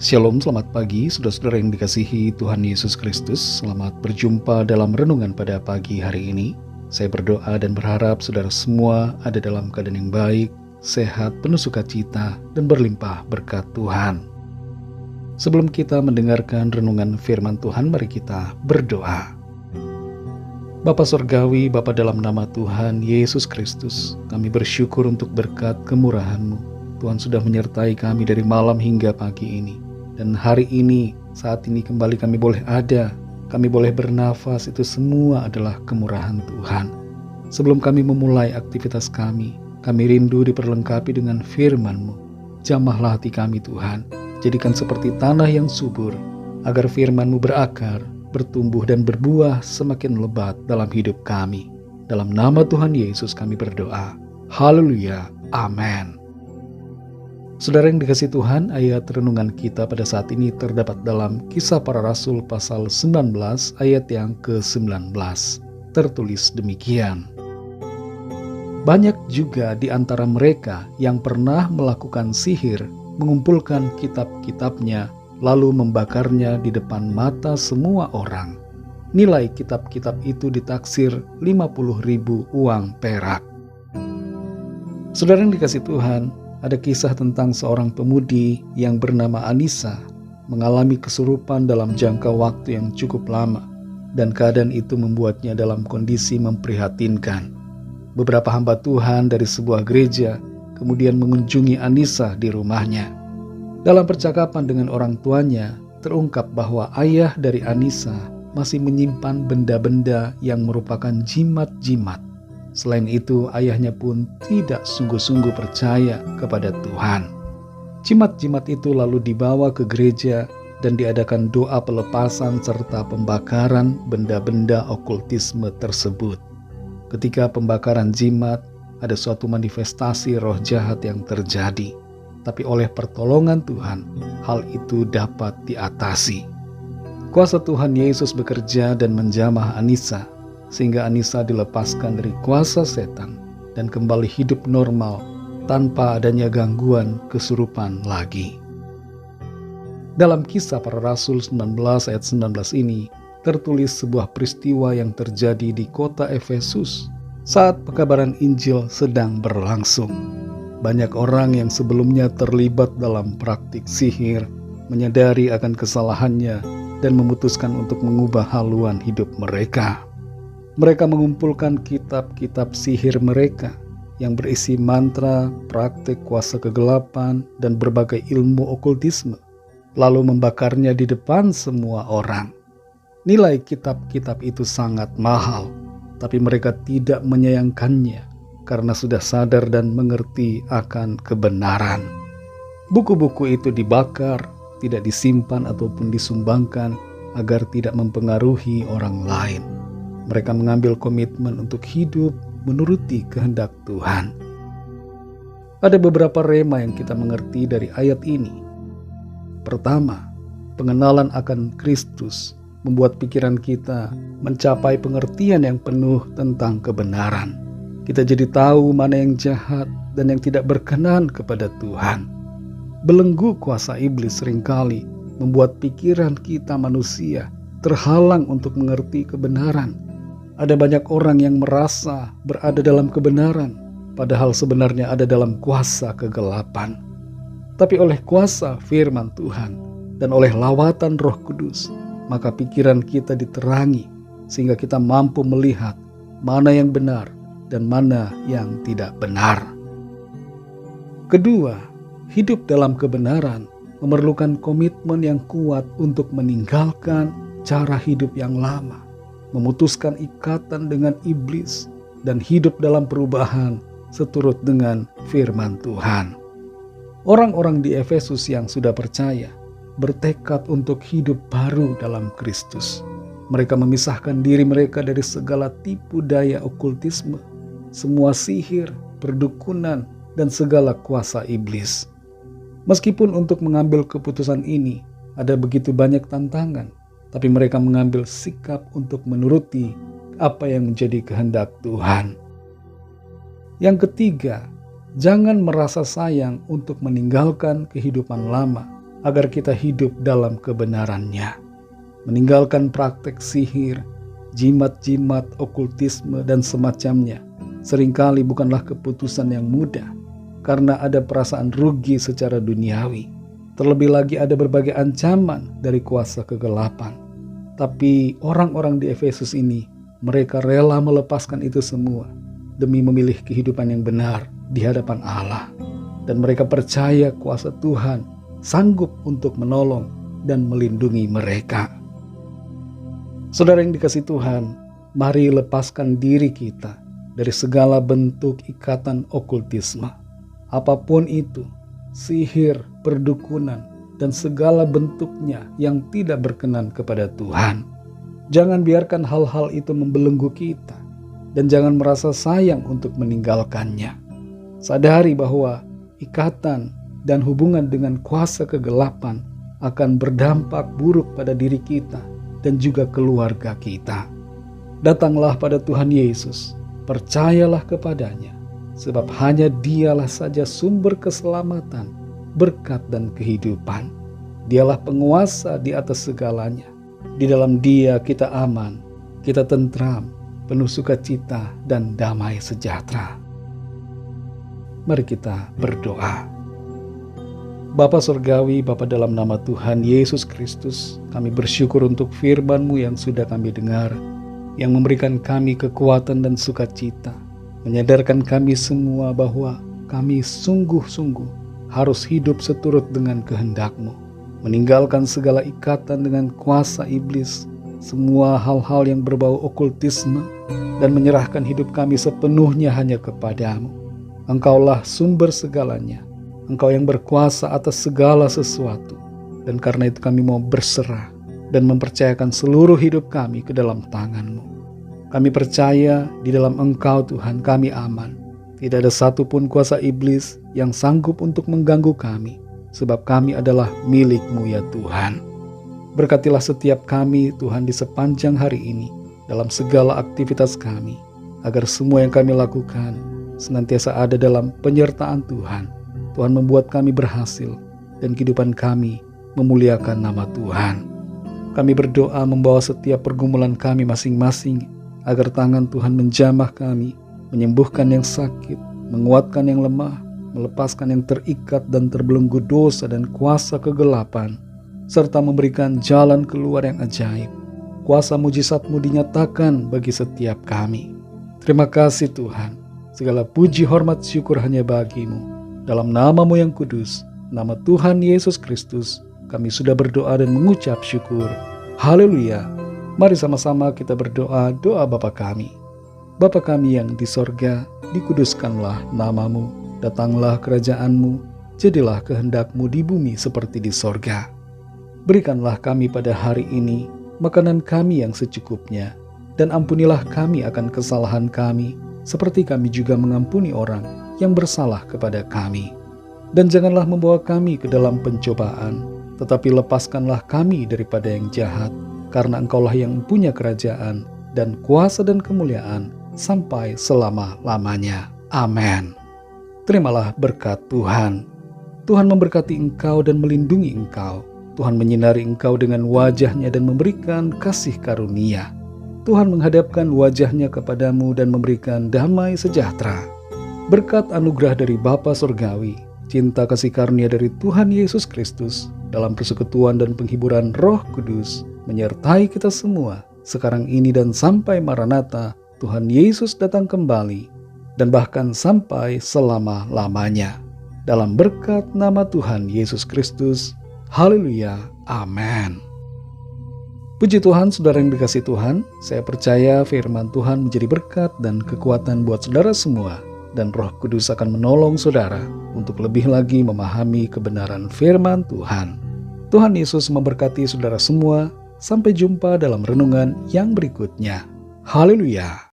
Shalom, selamat pagi saudara-saudara yang dikasihi Tuhan Yesus Kristus. Selamat berjumpa dalam renungan pada pagi hari ini. Saya berdoa dan berharap saudara semua ada dalam keadaan yang baik, sehat, penuh sukacita, dan berlimpah berkat Tuhan. Sebelum kita mendengarkan renungan firman Tuhan, mari kita berdoa. Bapa Surgawi, Bapa dalam nama Tuhan Yesus Kristus, kami bersyukur untuk berkat kemurahan-Mu. Tuhan sudah menyertai kami dari malam hingga pagi ini. Dan hari ini, saat ini kembali kami boleh ada, kami boleh bernafas, itu semua adalah kemurahan Tuhan. Sebelum kami memulai aktivitas kami rindu diperlengkapi dengan firman-Mu. Jamahlah hati kami Tuhan, jadikan seperti tanah yang subur, agar firman-Mu berakar, bertumbuh dan berbuah semakin lebat dalam hidup kami. Dalam nama Tuhan Yesus kami berdoa. Haleluya. Amin. Saudara yang dikasihi Tuhan, ayat renungan kita pada saat ini terdapat dalam Kisah Para Rasul pasal 19 ayat yang ke-19. Tertulis demikian. Banyak juga di antara mereka yang pernah melakukan sihir, mengumpulkan kitab-kitabnya, lalu membakarnya di depan mata semua orang. Nilai kitab-kitab itu ditaksir 50.000 uang perak. Saudara yang dikasihi Tuhan, ada kisah tentang seorang pemudi yang bernama Anissa mengalami kesurupan dalam jangka waktu yang cukup lama, dan keadaan itu membuatnya dalam kondisi memprihatinkan. Beberapa hamba Tuhan dari sebuah gereja kemudian mengunjungi Anissa di rumahnya. Dalam percakapan dengan orang tuanya, terungkap bahwa ayah dari Anissa masih menyimpan benda-benda yang merupakan jimat-jimat. Selain itu, ayahnya pun tidak sungguh-sungguh percaya kepada Tuhan. Jimat-jimat itu lalu dibawa ke gereja dan diadakan doa pelepasan serta pembakaran benda-benda okultisme tersebut. Ketika pembakaran jimat, ada suatu manifestasi roh jahat yang terjadi. Tapi oleh pertolongan Tuhan, hal itu dapat diatasi. Kuasa Tuhan Yesus bekerja dan menjamah Anissa, sehingga Anissa dilepaskan dari kuasa setan dan kembali hidup normal tanpa adanya gangguan kesurupan lagi. Dalam Kisah Para Rasul 19 ayat 19 ini tertulis sebuah peristiwa yang terjadi di kota Efesus saat pekabaran Injil sedang berlangsung. Banyak orang yang sebelumnya terlibat dalam praktik sihir menyadari akan kesalahannya dan memutuskan untuk mengubah haluan hidup mereka. Mereka mengumpulkan kitab-kitab sihir mereka yang berisi mantra, praktik kuasa kegelapan, dan berbagai ilmu okultisme, lalu membakarnya di depan semua orang. Nilai kitab-kitab itu sangat mahal, tapi mereka tidak menyayangkannya karena sudah sadar dan mengerti akan kebenaran. Buku-buku itu dibakar, tidak disimpan ataupun disumbangkan agar tidak mempengaruhi orang lain. Mereka mengambil komitmen untuk hidup menuruti kehendak Tuhan. Ada beberapa rema yang kita mengerti dari ayat ini. Pertama, pengenalan akan Kristus membuat pikiran kita mencapai pengertian yang penuh tentang kebenaran. Kita jadi tahu mana yang jahat dan yang tidak berkenan kepada Tuhan. Belenggu kuasa iblis seringkali membuat pikiran kita manusia terhalang untuk mengerti kebenaran. Ada banyak orang yang merasa berada dalam kebenaran, padahal sebenarnya ada dalam kuasa kegelapan. Tapi oleh kuasa firman Tuhan dan oleh lawatan Roh Kudus, maka pikiran kita diterangi sehingga kita mampu melihat mana yang benar dan mana yang tidak benar. Kedua, hidup dalam kebenaran memerlukan komitmen yang kuat untuk meninggalkan cara hidup yang lama, memutuskan ikatan dengan iblis, dan hidup dalam perubahan seturut dengan firman Tuhan. Orang-orang di Efesus yang sudah percaya bertekad untuk hidup baru dalam Kristus. Mereka memisahkan diri mereka dari segala tipu daya okultisme, semua sihir, perdukunan, dan segala kuasa iblis. Meskipun untuk mengambil keputusan ini ada begitu banyak tantangan, tapi mereka mengambil sikap untuk menuruti apa yang menjadi kehendak Tuhan. Yang ketiga, jangan merasa sayang untuk meninggalkan kehidupan lama agar kita hidup dalam kebenaran-Nya. Meninggalkan praktek sihir, jimat-jimat, okultisme, dan semacamnya seringkali bukanlah keputusan yang mudah, karena ada perasaan rugi secara duniawi. Terlebih lagi ada berbagai ancaman dari kuasa kegelapan. Tapi orang-orang di Efesus ini, mereka rela melepaskan itu semua demi memilih kehidupan yang benar di hadapan Allah. Dan mereka percaya kuasa Tuhan sanggup untuk menolong dan melindungi mereka. Saudara yang dikasihi Tuhan, mari lepaskan diri kita dari segala bentuk ikatan okultisme. Apapun itu, sihir, perdukunan, dan segala bentuknya yang tidak berkenan kepada Tuhan. Jangan biarkan hal-hal itu membelenggu kita, dan jangan merasa sayang untuk meninggalkannya. Sadari bahwa ikatan dan hubungan dengan kuasa kegelapan akan berdampak buruk pada diri kita dan juga keluarga kita. Datanglah pada Tuhan Yesus, percayalah kepadanya, sebab hanya Dialah saja sumber keselamatan, berkat dan kehidupan. Dialah penguasa di atas segalanya. Di dalam Dia kita aman, kita tentram, penuh sukacita dan damai sejahtera. Mari kita berdoa. Bapa Surgawi, Bapa dalam nama Tuhan Yesus Kristus, kami bersyukur untuk firman-Mu yang sudah kami dengar, yang memberikan kami kekuatan dan sukacita, menyadarkan kami semua bahwa kami sungguh-sungguh harus hidup seturut dengan kehendak-Mu, meninggalkan segala ikatan dengan kuasa iblis, semua hal-hal yang berbau okultisme, dan menyerahkan hidup kami sepenuhnya hanya kepada-Mu. Engkaulah sumber segalanya, Engkau yang berkuasa atas segala sesuatu, dan karena itu kami mau berserah dan mempercayakan seluruh hidup kami ke dalam tangan-Mu. Kami percaya di dalam Engkau Tuhan kami aman. Tidak ada satupun kuasa iblis yang sanggup untuk mengganggu kami, sebab kami adalah milik-Mu ya Tuhan. Berkatilah setiap kami Tuhan di sepanjang hari ini, dalam segala aktivitas kami, agar semua yang kami lakukan senantiasa ada dalam penyertaan Tuhan. Tuhan membuat kami berhasil, dan kehidupan kami memuliakan nama Tuhan. Kami berdoa membawa setiap pergumulan kami masing-masing, agar tangan Tuhan menjamah kami, menyembuhkan yang sakit, menguatkan yang lemah, melepaskan yang terikat dan terbelenggu dosa dan kuasa kegelapan, serta memberikan jalan keluar yang ajaib. Kuasa mujizat-Mu dinyatakan bagi setiap kami. Terima kasih Tuhan, segala puji hormat syukur hanya bagi-Mu. Dalam nama-Mu yang kudus, nama Tuhan Yesus Kristus, kami sudah berdoa dan mengucap syukur. Haleluya. Mari sama-sama kita berdoa doa Bapa kami. Bapa kami yang di sorga, dikuduskanlah nama-Mu, datanglah kerajaan-Mu, jadilah kehendak-Mu di bumi seperti di sorga. Berikanlah kami pada hari ini makanan kami yang secukupnya, dan ampunilah kami akan kesalahan kami, seperti kami juga mengampuni orang yang bersalah kepada kami. Dan janganlah membawa kami ke dalam pencobaan, tetapi lepaskanlah kami daripada yang jahat, karena Engkaulah yang punya kerajaan dan kuasa dan kemuliaan sampai selama-lamanya. Amin. Terimalah berkat Tuhan. Tuhan memberkati engkau dan melindungi engkau. Tuhan menyinari engkau dengan wajah-Nya dan memberikan kasih karunia. Tuhan menghadapkan wajah-Nya kepadamu dan memberikan damai sejahtera. Berkat anugerah dari Bapa Surgawi, cinta kasih karunia dari Tuhan Yesus Kristus, dalam persekutuan dan penghiburan Roh Kudus, menyertai kita semua, sekarang ini dan sampai Maranatha, Tuhan Yesus datang kembali, dan bahkan sampai selama-lamanya. Dalam berkat nama Tuhan Yesus Kristus, haleluya, amin. Puji Tuhan, saudara yang dikasihi Tuhan, saya percaya firman Tuhan menjadi berkat dan kekuatan buat saudara semua, dan Roh Kudus akan menolong saudara untuk lebih lagi memahami kebenaran firman Tuhan. Tuhan Yesus memberkati saudara semua. Sampai jumpa dalam renungan yang berikutnya. Haleluya.